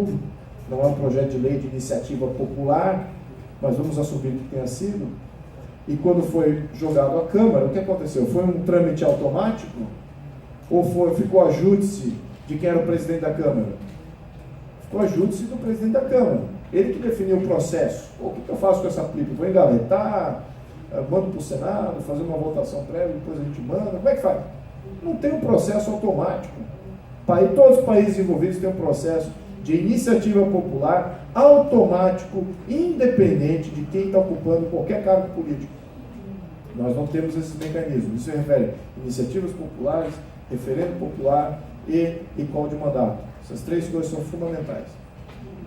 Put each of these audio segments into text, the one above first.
não é um projeto de lei de iniciativa popular, mas vamos assumir que tenha sido. E quando foi jogado à Câmara, o que aconteceu? Foi um trâmite automático? Ou ficou a júdice de quem era o presidente da Câmara? Ficou a júdice do presidente da Câmara. Ele que definiu o processo. O que eu faço com essa plica? Vou engaletar, mando para o Senado, fazer uma votação prévia, depois a gente manda. Como é que faz? Não tem um processo automático. Todos os países envolvidos têm um processo de iniciativa popular automático, independente de quem está ocupando qualquer cargo político. Nós não temos esses mecanismos. Isso se refere a iniciativas populares, referendo popular e recall de mandato. Essas três coisas são fundamentais.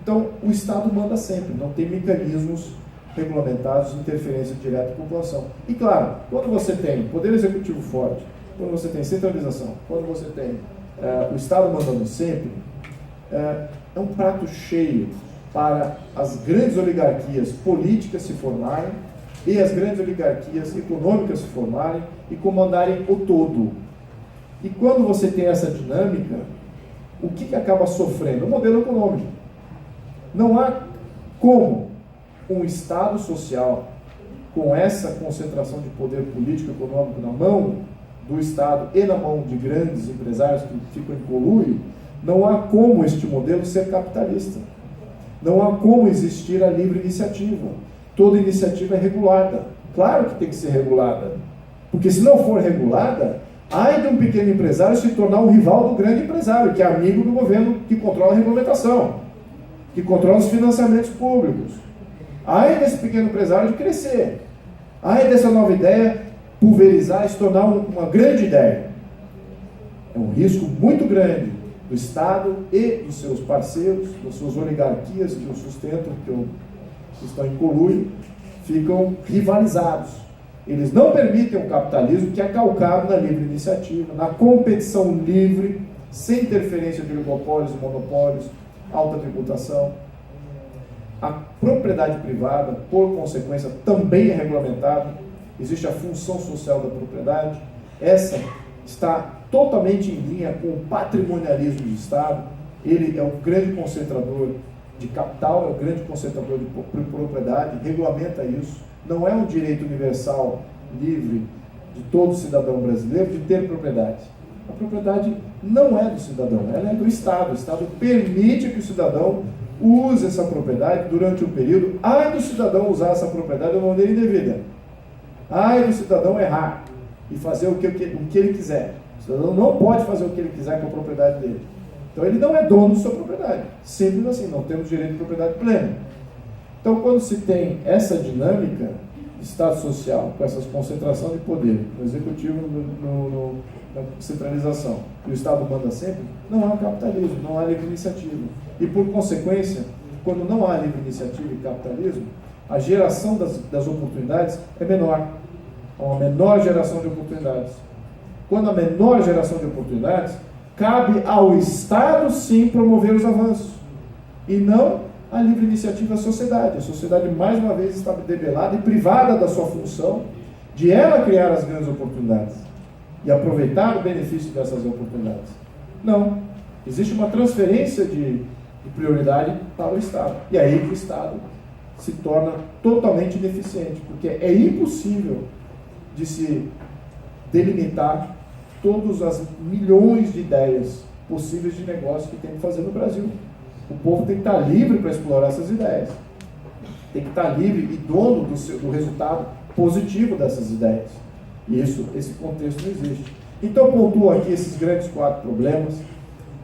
Então, o Estado manda sempre, não tem mecanismos regulamentados de interferência direta da população. E claro, quando você tem poder executivo forte, quando você tem centralização, quando você tem o Estado mandando sempre, é um prato cheio para as grandes oligarquias políticas se formarem e as grandes oligarquias econômicas se formarem e comandarem o todo. E quando você tem essa dinâmica, o que acaba sofrendo? O modelo econômico. Não há como um Estado social com essa concentração de poder político e econômico na mão do Estado e na mão de grandes empresários que ficam em conluio, não há como este modelo ser capitalista. Não há como existir a livre iniciativa. Toda iniciativa é regulada. Claro que tem que ser regulada. Porque se não for regulada, ai de um pequeno empresário se tornar um rival do grande empresário, que é amigo do governo que controla a regulamentação, que controla os financiamentos públicos. Ai desse pequeno empresário de crescer. Ai dessa nova ideia pulverizar e se tornar uma grande ideia. É um risco muito grande do Estado e dos seus parceiros, das suas oligarquias que o sustentam, que estão em conluio, ficam rivalizados. Eles não permitem um capitalismo que é calcado na livre iniciativa, na competição livre, sem interferência de oligopólios e monopólios, alta tributação. A propriedade privada, por consequência, também é regulamentada. Existe a função social da propriedade. Essa está totalmente em linha com o patrimonialismo do Estado. Ele é um grande concentrador de capital, é um grande concentrador de propriedade, regulamenta isso. Não é um direito universal, livre, de todo cidadão brasileiro de ter propriedade. A propriedade não é do cidadão, ela é do Estado. O Estado permite que o cidadão use essa propriedade durante um período. Ai do cidadão usar essa propriedade de uma maneira indevida. Ai do cidadão errar e fazer o que ele quiser. O cidadão não pode fazer o que ele quiser com a propriedade dele. Então ele não é dono de sua propriedade. Simples assim, não temos direito de propriedade plena. Então quando se tem essa dinâmica de Estado social, com essa concentração de poder, no executivo, na centralização, e o Estado manda sempre, não há capitalismo, não há livre iniciativa. E por consequência, quando não há livre iniciativa e capitalismo, a geração das oportunidades é menor. Há uma menor geração de oportunidades. Quando há menor geração de oportunidades, cabe ao Estado, sim, promover os avanços. E não a livre iniciativa da sociedade. A sociedade, mais uma vez, está debelada e privada da sua função de ela criar as grandes oportunidades e aproveitar o benefício dessas oportunidades. Não. Existe uma transferência de prioridade para o Estado. E aí que o Estado se torna totalmente ineficiente, porque é impossível de se delimitar todas as milhões de ideias possíveis de negócio que tem que fazer no Brasil. O povo tem que estar livre para explorar essas ideias. Tem que estar livre e dono do resultado positivo dessas ideias. E esse contexto não existe. Então, pontuo aqui esses grandes 4 problemas.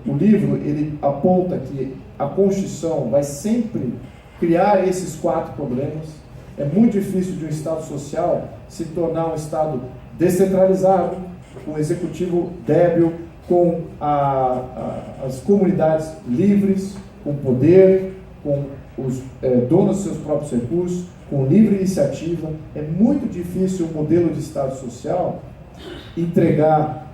O livro, ele aponta que a Constituição vai sempre criar esses 4 problemas. É muito difícil de um Estado social se tornar um Estado descentralizado, com um executivo débil, com as comunidades livres, com poder, com os donos dos seus próprios recursos, com livre iniciativa. É muito difícil o modelo de Estado social entregar,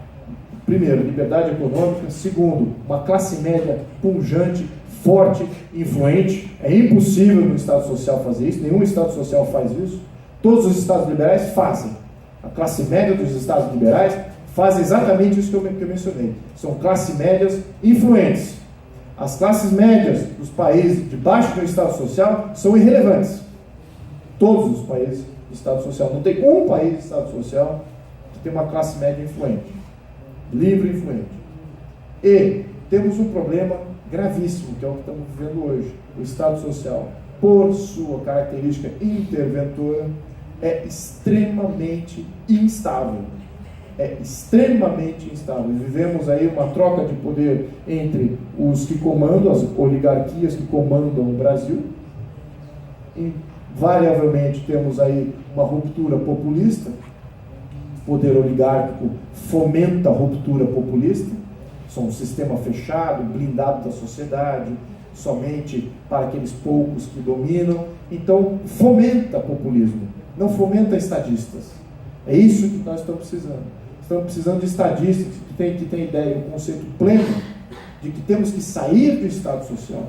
primeiro, liberdade econômica, segundo, uma classe média pujante, forte, influente. É impossível no Estado social fazer isso, nenhum Estado social faz isso. Todos os Estados liberais fazem. A classe média dos Estados liberais faz exatamente isso que eu mencionei. São classes médias influentes. As classes médias dos países debaixo de um Estado social são irrelevantes. Todos os países de Estado social. Não tem um país de Estado social que tem uma classe média influente, livre e influente. E temos um problema gravíssimo, que é o que estamos vivendo hoje. O Estado social, por sua característica interventora, é extremamente instável. É extremamente instável. Vivemos aí uma troca de poder entre os que comandam, as oligarquias que comandam o Brasil. Invariavelmente temos aí uma ruptura populista. O poder oligárquico fomenta a ruptura populista. São um sistema fechado, blindado da sociedade, somente para aqueles poucos que dominam. Então, fomenta populismo, não fomenta estadistas. É isso que nós estamos precisando. Estamos precisando de estadistas que têm ideia, um conceito pleno de que temos que sair do Estado social,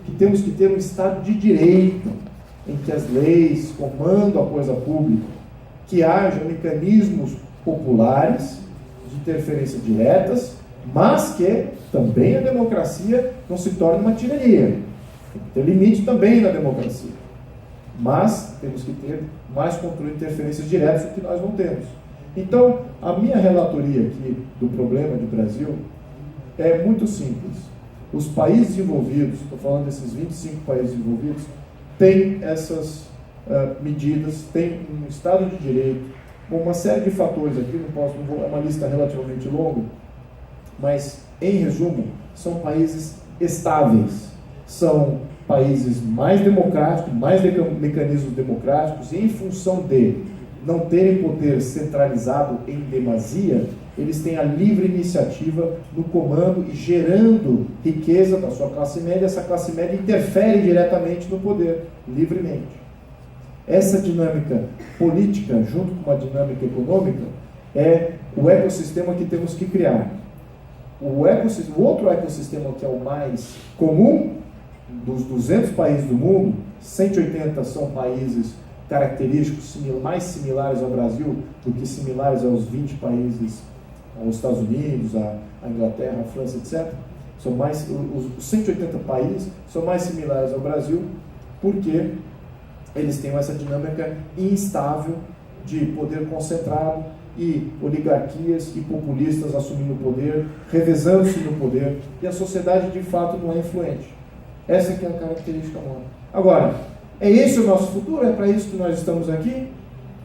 que temos que ter um Estado de direito, em que as leis comandam a coisa pública, que haja mecanismos populares de interferência diretas, mas que também a democracia não se torne uma tirania. Tem que ter limite também na democracia. Mas temos que ter mais controle de interferências diretas, o que nós não temos. Então, a minha relatoria aqui do problema do Brasil é muito simples. Os países envolvidos, estou falando desses 25 países envolvidos, têm essas medidas, têm um Estado de Direito, uma série de fatores aqui, é uma lista relativamente longa, mas, em resumo, são países estáveis, são países mais democráticos, mais mecanismos democráticos, e em função de não terem poder centralizado em demasia, eles têm a livre iniciativa no comando e gerando riqueza da sua classe média. Essa classe média interfere diretamente no poder, livremente. Essa dinâmica política, junto com uma dinâmica econômica, é o ecossistema que temos que criar. O outro ecossistema que é o mais comum, dos 200 países do mundo, 180 são países característicos mais similares ao Brasil do que similares aos 20 países, aos Estados Unidos, a Inglaterra, a França, etc. Os 180 países são mais similares ao Brasil porque eles têm essa dinâmica instável de poder concentrado e oligarquias e populistas assumindo o poder, revezando-se no poder, e a sociedade de fato não é influente. Essa que é a característica humana. Agora, é esse o nosso futuro? É para isso que nós estamos aqui?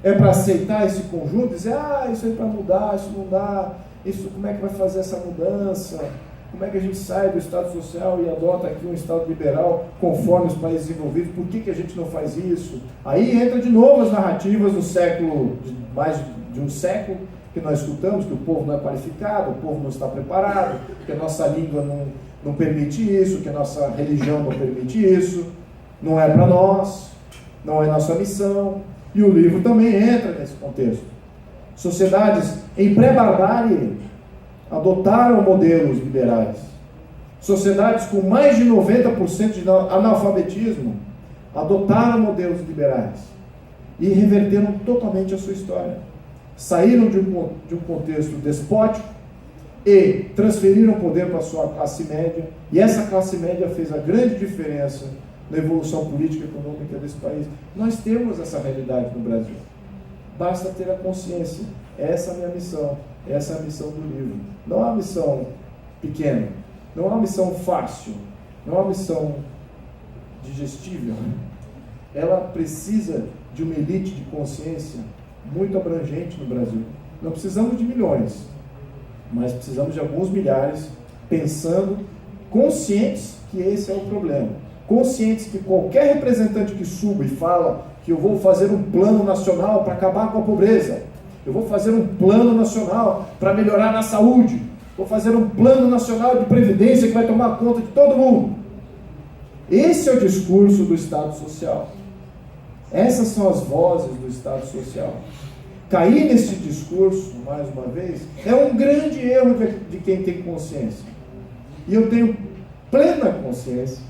É para aceitar esse conjunto? Dizer, isso aí para mudar, isso não dá, isso, como é que vai fazer essa mudança? Como é que a gente sai do Estado social e adota aqui um Estado liberal conforme os países envolvidos? Por que a gente não faz isso? Aí entra de novo as narrativas do século, mais de um século, que nós escutamos, que o povo não é qualificado, o povo não está preparado, que a nossa língua não permite isso, que a nossa religião não permite isso, não é para nós, não é nossa missão. E o livro também entra nesse contexto. Sociedades em pré-barbárie adotaram modelos liberais. Sociedades com mais de 90% de analfabetismo adotaram modelos liberais e reverteram totalmente a sua história. Saíram de um contexto despótico e transferiram o poder para a sua classe média, e essa classe média fez a grande diferença na evolução política e econômica desse país. Nós temos essa realidade no Brasil. Basta ter a consciência. Essa é a minha missão. Essa é a missão do livro. Não é uma missão pequena. Não é uma missão fácil. Não é uma missão digestível. Ela precisa de uma elite de consciência muito abrangente no Brasil. Não precisamos de milhões, mas precisamos de alguns milhares pensando, conscientes que esse é o problema. Conscientes que qualquer representante que suba e fala que eu vou fazer um plano nacional para acabar com a pobreza, eu vou fazer um plano nacional para melhorar na saúde, vou fazer um plano nacional de previdência que vai tomar conta de todo mundo. Esse é o discurso do Estado Social. Essas são as vozes do Estado Social. Cair nesse discurso, mais uma vez, é um grande erro de quem tem consciência. E eu tenho plena consciência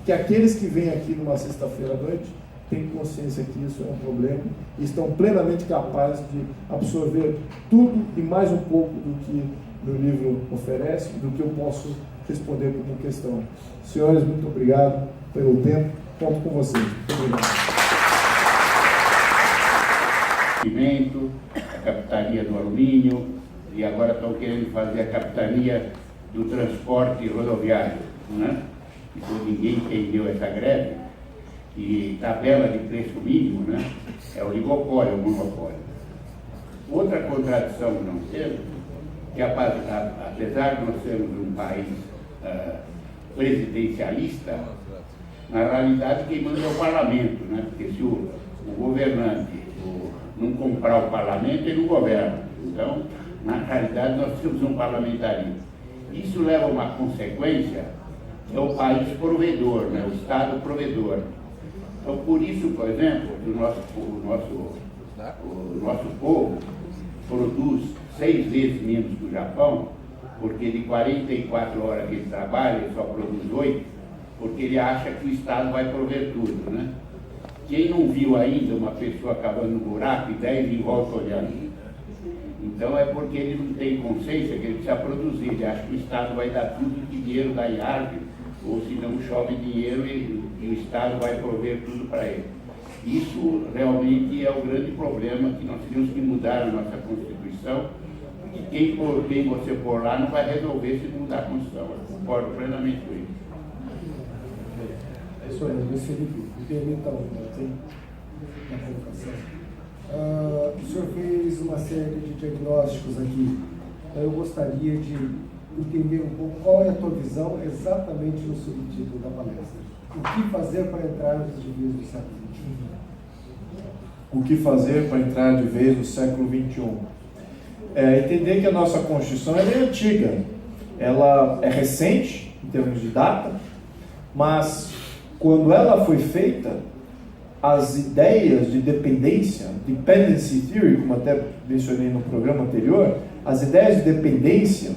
que aqueles que vêm aqui numa sexta-feira à noite têm consciência que isso é um problema e estão plenamente capazes de absorver tudo e mais um pouco do que o livro oferece, do que eu posso responder como questão. Senhores, muito obrigado pelo tempo. Conto com vocês. Muito obrigado. A capitania do alumínio, e agora estão querendo fazer a capitania do transporte rodoviário, né? Então ninguém entendeu essa greve, e tabela de preço mínimo, né? É o oligopólio, o monopólio. Outra contradição que nós temos, que apesar de nós sermos um país presidencialista, na realidade quem manda é o parlamento, né? Porque se o governante não comprar o parlamento, ele não governa. Então, na realidade, nós temos um parlamentarismo. Isso leva a uma consequência, é o país provedor, né? O Estado provedor. Então, por isso, por exemplo, o nosso povo produz 6 vezes menos que o Japão, porque de 44 horas que ele trabalha, ele só produz 8, porque ele acha que o Estado vai prover tudo, né? Quem não viu ainda uma pessoa cavando no buraco e 10 em volta olhando? Então é porque ele não tem consciência que ele precisa produzir, ele acha que o Estado vai dar tudo o dinheiro da árvore, ou se não chove dinheiro e o Estado vai prover tudo para ele. Isso realmente é o grande problema que nós temos que mudar na nossa Constituição, e quem você pôr lá não vai resolver se não mudar a Constituição. Eu concordo plenamente com isso. É isso aí, Luiz Felipe, me permita uma colocação. O senhor fez uma série de diagnósticos aqui. Eu gostaria de entender um pouco qual é a tua visão exatamente no subtítulo da palestra. O que fazer para entrar de vez no século XXI? O que fazer para entrar de vez no século XXI? Entender que a nossa Constituição é antiga. Ela é recente, em termos de data, mas quando ela foi feita, as ideias de dependência, dependency theory, como até mencionei no programa anterior, as ideias de dependência,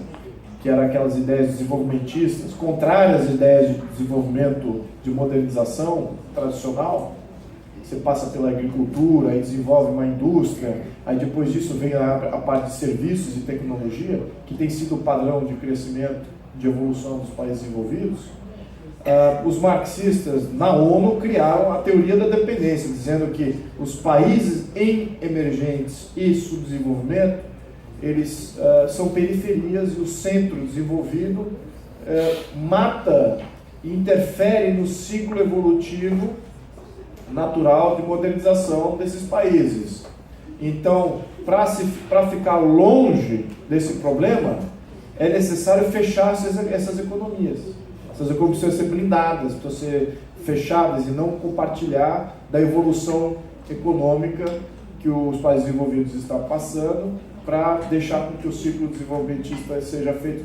que eram aquelas ideias desenvolvimentistas, contrárias às ideias de desenvolvimento de modernização tradicional, você passa pela agricultura, aí desenvolve uma indústria, aí depois disso vem a parte de serviços e tecnologia, que tem sido o padrão de crescimento, de evolução dos países desenvolvidos. Os marxistas na ONU criaram a teoria da dependência, dizendo que os países em emergentes e subdesenvolvimento, eles são periferias e o centro desenvolvido mata e interfere no ciclo evolutivo natural de modernização desses países. Então, para ficar longe desse problema, é necessário fechar essas economias. Essas economias precisam ser blindadas, precisam ser fechadas e não compartilhar da evolução econômica que os países desenvolvidos estão passando, para deixar com que o ciclo desenvolvimentista seja feito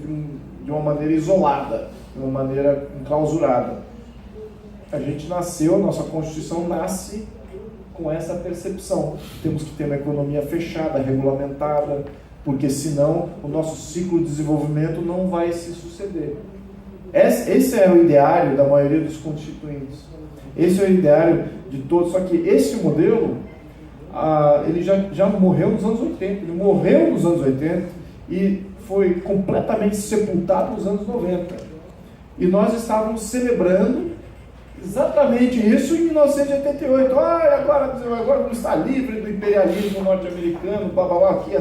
de uma maneira isolada, de uma maneira enclausurada. A gente nasceu, nossa Constituição nasce com essa percepção. Temos que ter uma economia fechada, regulamentada, porque senão o nosso ciclo de desenvolvimento não vai se suceder. Esse é o ideário da maioria dos constituintes. Esse é o ideário de todos. Só que esse modelo, ele já morreu nos anos 80. Ele morreu nos anos 80 e foi completamente sepultado nos anos 90. E nós estávamos celebrando exatamente isso em 1988. Agora vamos estar livres do imperialismo norte-americano, aqui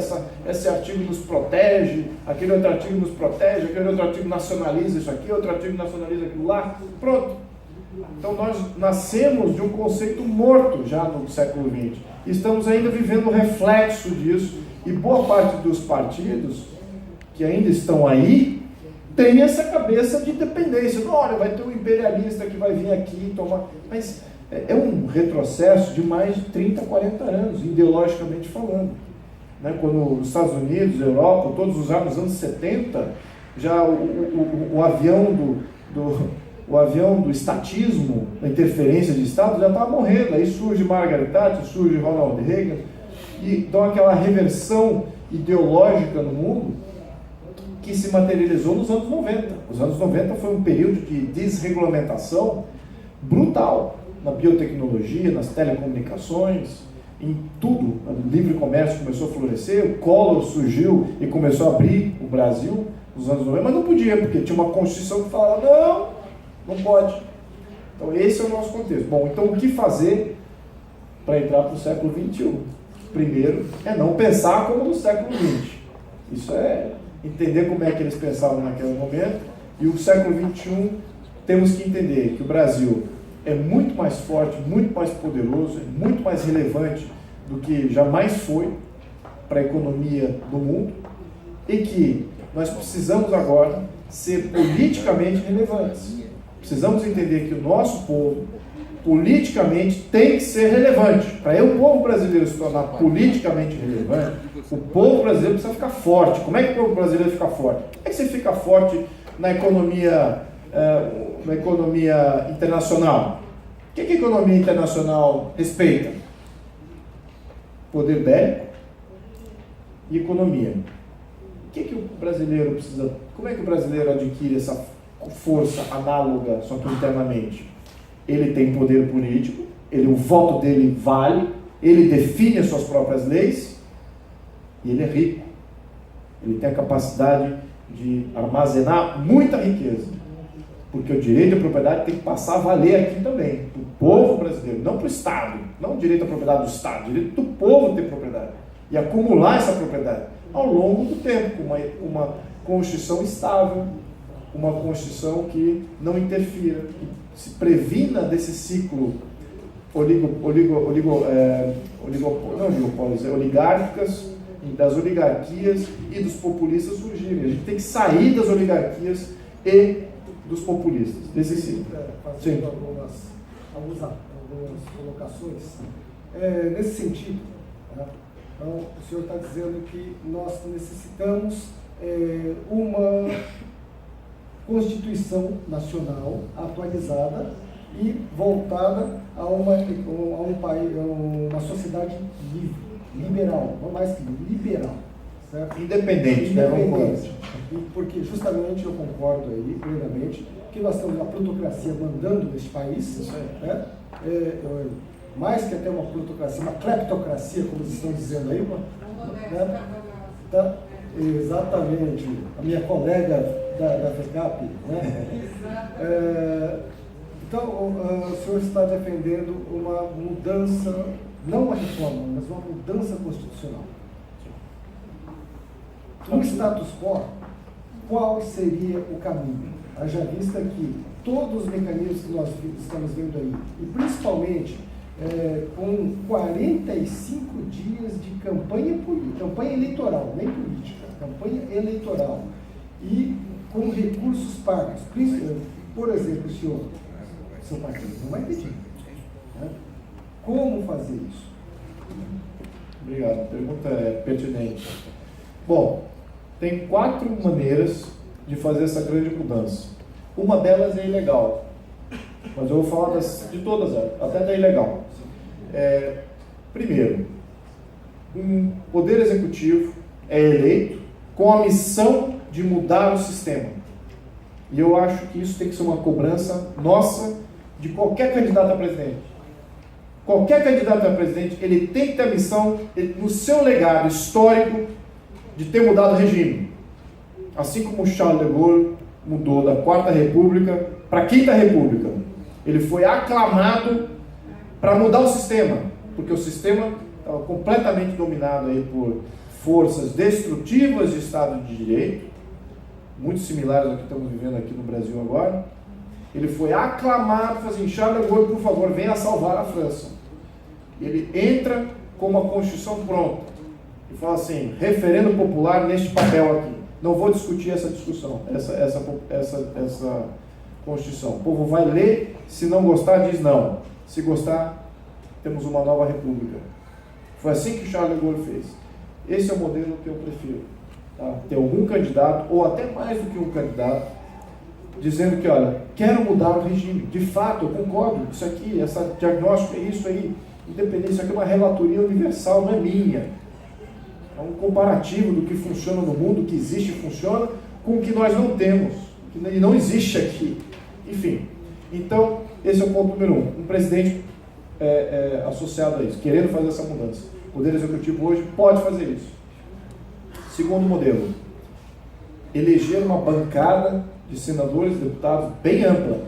esse artigo nos protege, aquele outro artigo nos protege, aquele outro artigo nacionaliza isso aqui, outro artigo nacionaliza aquilo lá. Pronto. Então nós nascemos de um conceito morto já no século XX. Estamos ainda vivendo o reflexo disso, e boa parte dos partidos que ainda estão aí tem essa cabeça de dependência. Olha, vai ter um imperialista que vai vir aqui tomar... Mas é um retrocesso de mais de 30, 40 anos, ideologicamente falando. Né? Quando os Estados Unidos, a Europa, todos usaram nos anos 70, já o avião do estatismo, da interferência de Estado, já estava morrendo. Aí surge Margaret Thatcher, surge Ronald Reagan, e dão aquela reversão ideológica no mundo, que se materializou nos anos 90. Os anos 90 foi um período de desregulamentação brutal na biotecnologia, nas telecomunicações, em tudo. O livre comércio começou a florescer, o Collor surgiu e começou a abrir o Brasil nos anos 90, mas não podia, porque tinha uma Constituição que falava, não pode. Então esse é o nosso contexto. Bom, então o que fazer para entrar para o século XXI? Primeiro, é não pensar como no século XX. Isso é entender como é que eles pensavam naquele momento. E o século XXI, temos que entender que o Brasil é muito mais forte, muito mais poderoso, é muito mais relevante do que jamais foi para a economia do mundo, e que nós precisamos agora ser politicamente relevantes. Precisamos entender que o nosso povo, politicamente, tem que ser relevante. Para o povo brasileiro se tornar politicamente relevante, o povo brasileiro precisa ficar forte. Como é que o povo brasileiro fica forte? Como é que você fica forte na economia internacional? O que a economia internacional respeita? Poder bélico e economia. O que o brasileiro precisa? Como é que o brasileiro adquire essa força análoga, só que internamente? Ele tem poder político, o voto dele vale, ele define as suas próprias leis e ele é rico. Ele tem a capacidade de armazenar muita riqueza, porque o direito à propriedade tem que passar a valer aqui também, para o povo brasileiro, não para o Estado, não o direito à propriedade do Estado, o direito do povo ter propriedade e acumular essa propriedade ao longo do tempo, com uma Constituição estável, uma Constituição que não interfira, que se previna desse ciclo oligárquicas, das oligarquias e dos populistas surgirem. A gente tem que sair das oligarquias e dos populistas, desse ciclo. Fazendo algumas colocações. Nesse sentido, né? Então, o senhor está dizendo que nós necessitamos uma Constituição Nacional atualizada e voltada a um país, uma sociedade livre, liberal, não mais que liberal, certo? Independente. Porque justamente eu concordo aí plenamente que nós temos uma plutocracia mandando neste país, né? Mais que até uma plutocracia, uma cleptocracia, como eles estão dizendo aí, né? Tá? Exatamente, a minha colega da FECAP, né? Então, o senhor está defendendo uma mudança, não uma reforma, mas uma mudança constitucional. No status quo, qual seria o caminho? Haja vista que todos os mecanismos que nós estamos vendo aí, e principalmente com 45 dias de campanha eleitoral, nem política, campanha eleitoral, e com recursos pagos. Por exemplo, seu partido não vai pedir. Né? Como fazer isso? Obrigado, a pergunta é pertinente. Bom, tem 4 maneiras de fazer essa grande mudança. Uma delas é ilegal, mas eu vou falar de todas elas, até da ilegal. Primeiro, um poder executivo é eleito com a missão de mudar o sistema. E eu acho que isso tem que ser uma cobrança nossa de qualquer candidato a presidente. Qualquer candidato a presidente, ele tem que ter a missão, no seu legado histórico, de ter mudado o regime. Assim como Charles de Gaulle mudou da 4ª República para a 5ª República. Ele foi aclamado para mudar o sistema, porque o sistema estava completamente dominado aí por forças destrutivas de Estado de Direito, muito similares ao que estamos vivendo aqui no Brasil agora. Ele foi aclamado, fazendo Charles de Gaulle, por favor, venha salvar a França. Ele entra com uma Constituição pronta e fala assim, referendo popular neste papel aqui. Não vou discutir essa discussão, essa Constituição. O povo vai ler, se não gostar, diz não. Se gostar, temos uma nova república. Foi assim que Charles de Gaulle fez. Esse é o modelo que eu prefiro. Tá? Ter algum candidato, ou até mais do que um candidato, dizendo que, olha, quero mudar o regime. De fato, eu concordo, isso aqui, esse diagnóstico é isso aí, independente, isso aqui é uma relatoria universal, não é minha. É um comparativo do que funciona no mundo, o que existe e funciona, com o que nós não temos, que não existe aqui. Enfim, então, esse é o ponto número 1. Um presidente associado a isso, querendo fazer essa mudança. O Poder Executivo hoje pode fazer isso. Segundo modelo, eleger uma bancada de senadores e deputados bem ampla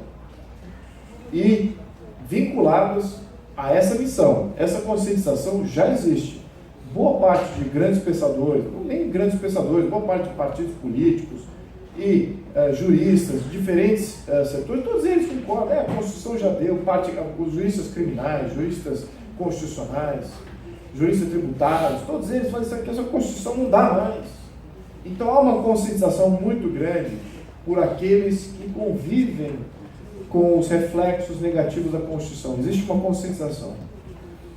e vinculados a essa missão. Essa conscientização já existe. Boa parte de grandes pensadores, nem grandes pensadores, boa parte de partidos políticos e juristas de diferentes setores, todos eles concordam, a Constituição já deu, os juristas criminais, juristas constitucionais, juristas tributários, todos eles fazem que essa Constituição não dá mais. Então há uma conscientização muito grande por aqueles que convivem com os reflexos negativos da Constituição. Existe uma conscientização.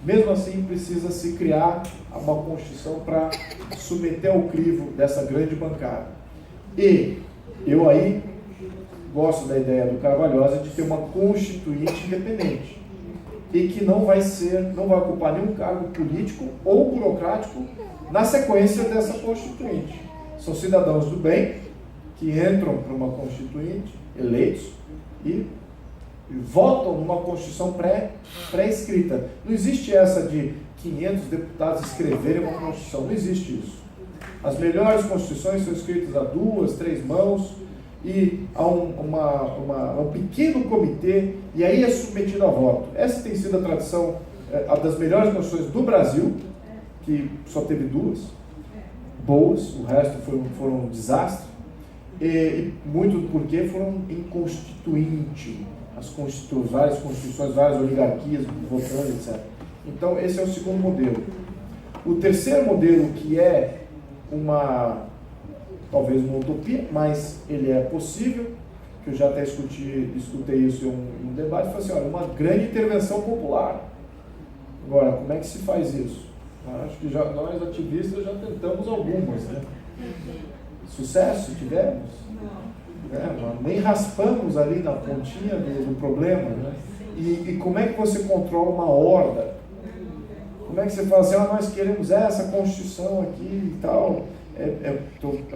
Mesmo assim, precisa se criar uma Constituição para submeter ao crivo dessa grande bancada. E eu aí gosto da ideia do Carvalhosa de ter uma constituinte independente e que não vai ocupar nenhum cargo político ou burocrático na sequência dessa constituinte. São cidadãos do bem que entram para uma constituinte, eleitos, e votam numa Constituição pré-escrita. Não existe essa de 500 deputados escreverem uma Constituição, não existe isso. As melhores Constituições são escritas a 2, 3 mãos, e há um pequeno comitê, e aí é submetido a voto. Essa tem sido a tradição, a das melhores Constituições do Brasil, que só teve 2 boas, o resto foram um desastre, e muito porque foram inconstituinte, várias constituições, várias oligarquias votando, etc. Então esse é o segundo modelo. O terceiro modelo, que é talvez uma utopia, mas ele é possível, que eu já até escutei isso em um debate, foi assim, olha, uma grande intervenção popular. Agora, como é que se faz isso? Acho que nós ativistas já tentamos algumas, né? Sucesso tivemos? Nem raspamos ali na pontinha do problema, né? E como é que você controla uma horda? Como é que você fala assim, nós queremos essa Constituição aqui e tal? É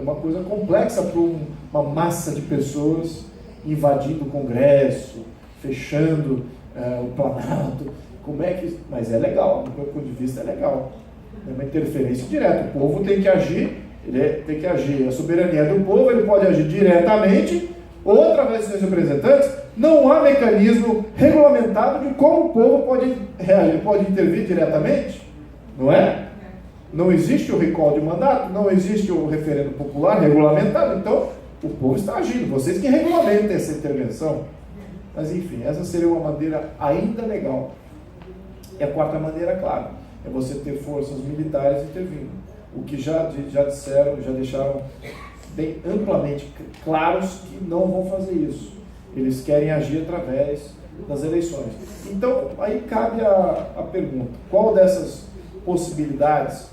uma coisa complexa para uma massa de pessoas invadindo o Congresso, fechando o Planalto. Mas é legal, do meu ponto de vista é legal. É uma interferência direta. O povo tem que agir, a soberania é do povo, ele pode agir diretamente ou através dos seus representantes. Não há mecanismo regulamentado de como o povo pode intervir diretamente, não é? Não existe o recall de mandato, não existe o referendo popular regulamentado, então o povo está agindo, vocês que regulamentem essa intervenção. Mas enfim, essa seria uma maneira ainda legal. E a quarta maneira, claro, é você ter forças militares intervindo. O que já deixaram bem amplamente claros que não vão fazer isso. Eles querem agir através das eleições. Então, aí cabe a pergunta, qual dessas possibilidades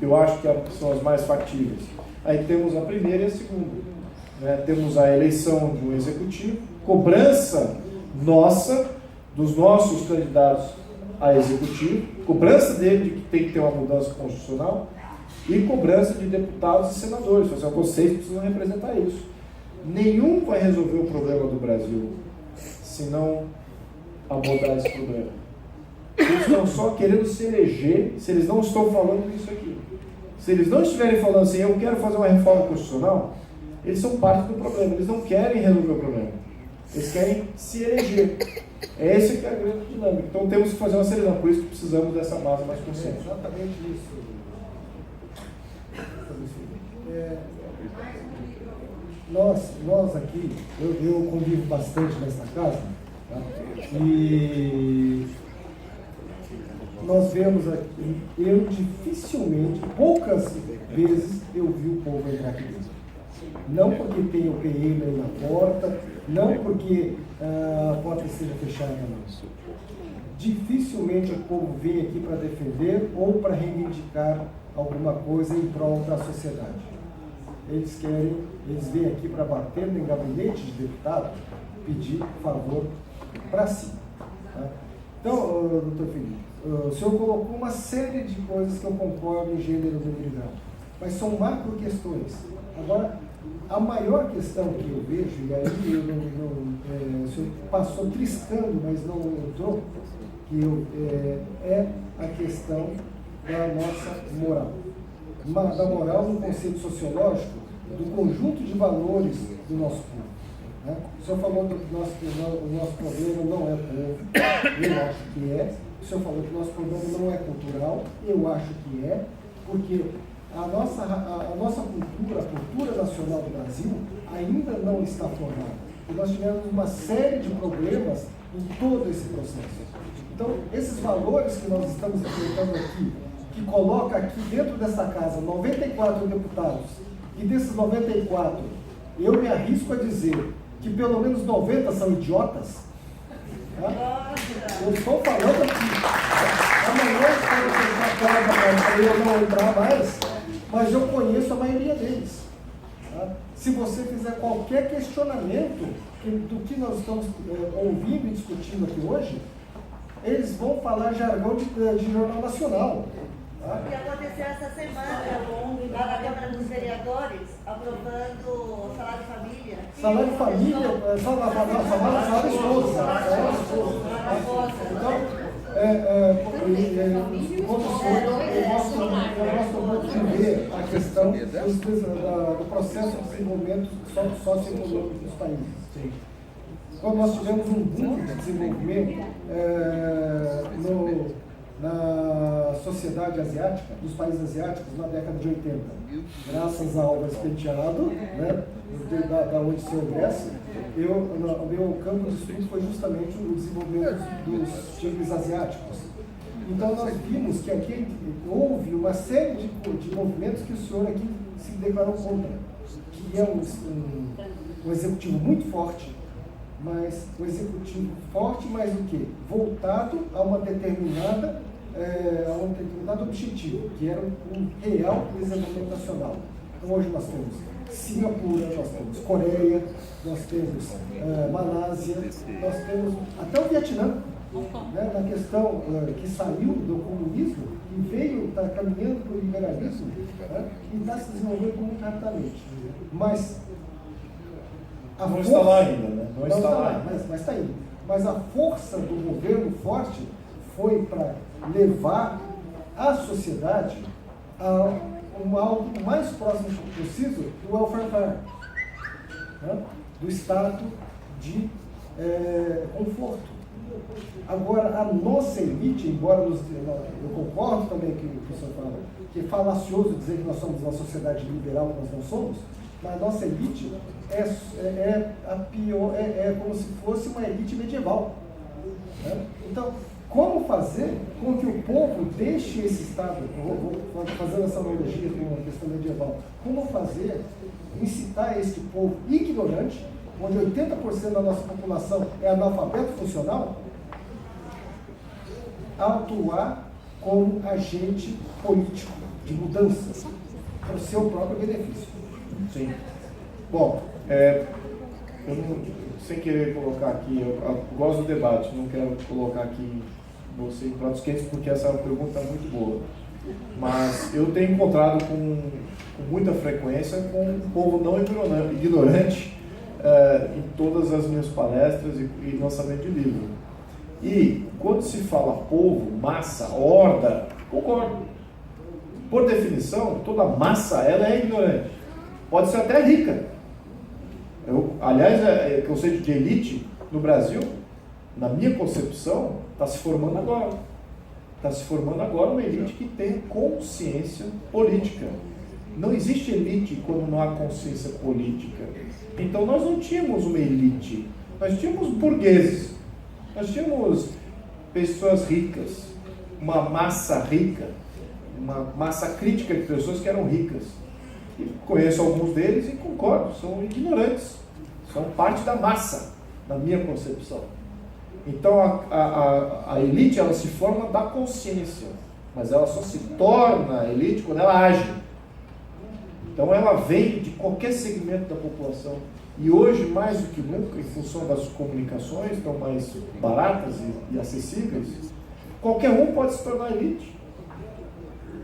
eu acho que são as mais factíveis? Aí temos a primeira e a segunda. Né? Temos a eleição de um executivo, cobrança nossa, dos nossos candidatos a executivo, cobrança dele de que tem que ter uma mudança constitucional, e cobrança de deputados e senadores. Vocês precisam representar isso. Nenhum vai resolver o problema do Brasil se não abordar esse problema. Eles estão só querendo se eleger se eles não estão falando isso aqui. Se eles não estiverem falando assim, eu quero fazer uma reforma constitucional, eles são parte do problema. Eles não querem resolver o problema. Eles querem se eleger. Essa que é a grande dinâmica. Então temos que fazer uma seleção. Por isso que precisamos dessa massa mais consciente. É exatamente isso. Nós aqui, eu convivo bastante nessa casa, tá? E nós vemos aqui, eu dificilmente, poucas vezes, eu vi o povo entrar aqui dentro. Não porque tem o PM aí na porta, não porque a porta esteja fechada, não. Dificilmente o povo vem aqui para defender ou para reivindicar alguma coisa em prol da sociedade. Eles vêm aqui para bater no gabinete de deputado, pedir favor para si. Tá? Então, doutor Felipe, o senhor colocou uma série de coisas que eu concordo em gênero e grau, mas são macro questões. Agora, a maior questão que eu vejo, e aí o senhor passou triscando, mas não entrou, é a questão da nossa moral. Da moral no conceito sociológico, do conjunto de valores do nosso povo. Né? O senhor falou que o nosso problema não é povo, eu acho que é. O senhor falou que o nosso problema não é cultural, eu acho que é, porque a nossa cultura, a cultura nacional do Brasil, ainda não está formada. E nós tivemos uma série de problemas em todo esse processo. Então, esses valores que nós estamos enfrentando aqui, que coloca aqui dentro dessa casa 94 deputados, e desses 94, eu me arrisco a dizer que pelo menos 90 são idiotas. Tá? Eu estou falando aqui. Amanhã eu não entrar mais, mas eu conheço a maioria deles. Tá? Se você fizer qualquer questionamento do que nós estamos ouvindo e discutindo aqui hoje, eles vão falar jargão de jornal nacional. Tá? O que aconteceu essa semana, lá na Câmara dos Vereadores, aprovando o salário família. Salário família, salário esposa. Então, eu gosto muito de ver a questão do processo de desenvolvimento socioeconômico dos países. Quando nós tivemos um boom de desenvolvimento na sociedade asiática, dos países asiáticos, na década de 80, graças a Álvares Penteado, né, da onde se egressa, o meu campo de estudo foi justamente o desenvolvimento dos tigres asiáticos. Então nós vimos que aqui houve uma série de movimentos que o senhor aqui se declarou contra, que é um executivo muito forte, mas um executivo forte, mas o quê? Voltado a um determinado objetivo, que era um real desenvolvimento nacional. Então hoje nós temos Singapura, nós temos Coreia, nós temos Malásia, nós temos até o Vietnã, né, na questão que saiu do comunismo e veio, está caminhando para o liberalismo, né, e está se desenvolvendo muito rapidamente. Mas não está lá ainda, né? Não está lá, mas está indo. Mas a força do governo forte foi para levar a sociedade a algo mais próximo possível do welfare, né? Do estado de conforto. Agora, a nossa elite, embora eu concordo também com o que o senhor fala, que é falacioso dizer que nós somos uma sociedade liberal, que nós não somos, mas a nossa elite a pior, como se fosse uma elite medieval. Né? Então, como fazer com que o povo deixe esse estado, vou fazendo essa analogia com a questão medieval, como fazer, incitar esse povo ignorante, onde 80% da nossa população é analfabeto funcional, a atuar como agente político de mudança para o seu próprio benefício. Sim. Bom, eu não, sem querer colocar aqui, eu gosto do debate, não quero colocar aqui você em pratos quentes, porque essa pergunta é muito boa. Mas eu tenho encontrado com muita frequência com um povo não ignorante em todas as minhas palestras e lançamento de livro. E quando se fala povo, massa, horda, concordo. Por definição, toda massa ela é ignorante. Pode ser até rica. Aliás, o conceito de elite no Brasil, na minha concepção, está se formando agora. Está se formando agora uma elite que tem consciência política. Não existe elite quando não há consciência política. Então nós não tínhamos uma elite, nós tínhamos burgueses, nós tínhamos pessoas ricas, uma massa rica, uma massa crítica de pessoas que eram ricas. E conheço alguns deles e concordo, são ignorantes, são parte da massa, na minha concepção. Então a elite ela se forma da consciência, mas ela só se torna elite quando ela age. Então ela vem de qualquer segmento da população. E hoje, mais do que nunca, em função das comunicações estão mais baratas e acessíveis, qualquer um pode se tornar elite.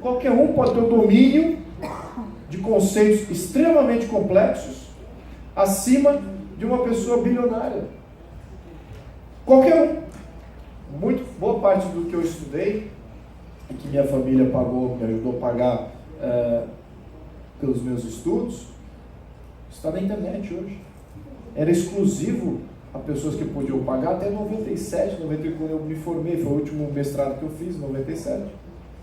Qualquer um pode ter o domínio de conceitos extremamente complexos acima de uma pessoa bilionária. Qualquer um. Muito boa parte do que eu estudei e que minha família pagou, me ajudou a pagar pelos meus estudos, Está na internet hoje. Era exclusivo a pessoas que podiam pagar até 97, 98, quando eu me formei, foi o último mestrado que eu fiz, 97.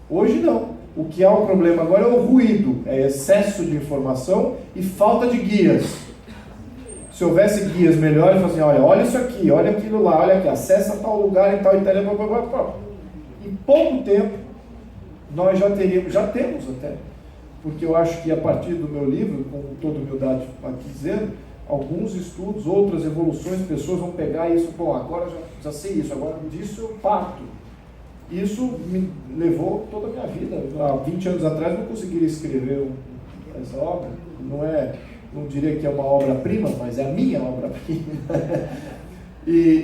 Hoje não. O que há o problema agora é o ruído, é excesso de informação e falta de guias. Se houvesse guias melhores, assim, olha isso aqui, olha aquilo lá, olha aqui, acessa tal lugar em tal Itália, em pouco tempo nós já temos até, porque eu acho que a partir do meu livro, com toda humildade aqui dizendo, alguns estudos, outras evoluções, pessoas vão pegar isso, bom, agora já sei isso, agora disso eu parto. Isso me levou toda a minha vida. Há 20 anos atrás eu não conseguiria escrever essa obra. Não diria que é uma obra-prima, mas é a minha obra-prima.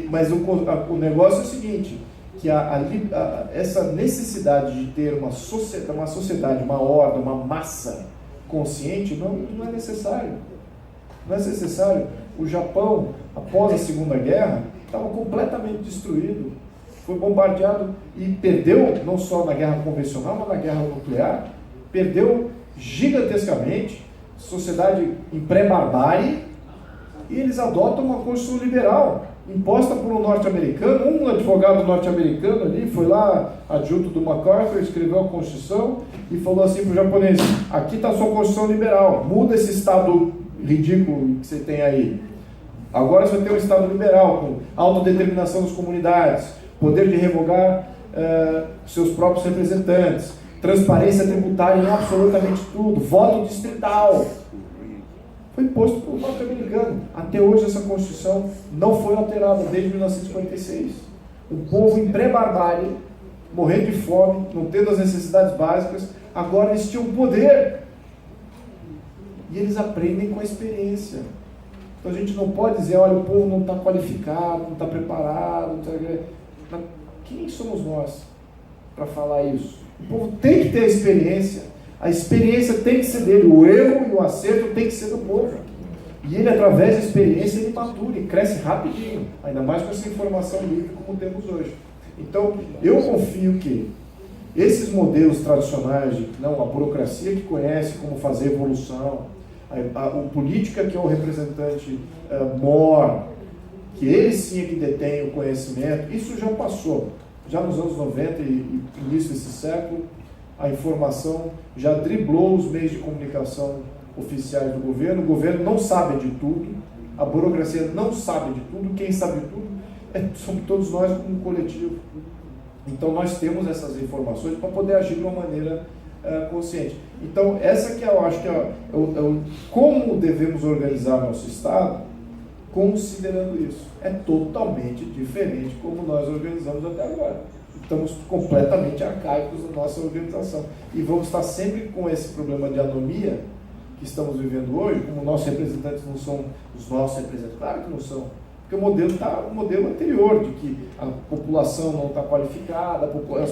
Mas o negócio é o seguinte, que essa necessidade de ter uma sociedade, uma ordem, uma massa consciente, não é necessário. Não é necessário. O Japão, após a Segunda Guerra, estava completamente destruído. Foi bombardeado e perdeu, não só na guerra convencional, mas na guerra nuclear, perdeu gigantescamente, sociedade em pré-barbárie, e eles adotam uma Constituição liberal, imposta por um norte-americano, um advogado norte-americano ali, foi lá, adjunto do MacArthur, escreveu a Constituição e falou assim para o japonês, aqui está a sua Constituição liberal, muda esse Estado ridículo que você tem aí. Agora você vai ter um Estado liberal, com autodeterminação das comunidades, poder de revogar seus próprios representantes, transparência tributária em absolutamente tudo, voto distrital. Foi imposto pelo norte-americano. Até hoje essa Constituição não foi alterada, desde 1946. O povo em pré-barbárie, morrendo de fome, não tendo as necessidades básicas, agora eles tinham poder. E eles aprendem com a experiência. Então a gente não pode dizer, olha, o povo não está qualificado, não está preparado, não está... Quem somos nós para falar isso? O povo tem que ter a experiência tem que ser dele, o erro e o acerto tem que ser do povo. E ele, através da experiência, ele matura e cresce rapidinho, ainda mais com essa informação livre como temos hoje. Então, eu confio que esses modelos tradicionais, a burocracia que conhece como fazer evolução, o política que é o representante mor, que ele sim é que detém o conhecimento, isso já passou. Já nos anos 90 e início desse século, a informação já driblou os meios de comunicação oficiais do governo. O governo não sabe de tudo, a burocracia não sabe de tudo, quem sabe de tudo somos todos nós como um coletivo. Então nós temos essas informações para poder agir de uma maneira consciente. Então essa que eu acho que é como devemos organizar nosso Estado, considerando isso. É totalmente diferente como nós organizamos até agora. Estamos completamente arcaicos na nossa organização. E vamos estar sempre com esse problema de anomia que estamos vivendo hoje, como nossos representantes não são os nossos representantes. Claro que não são. Porque o modelo está o modelo anterior, de que a população não está qualificada, as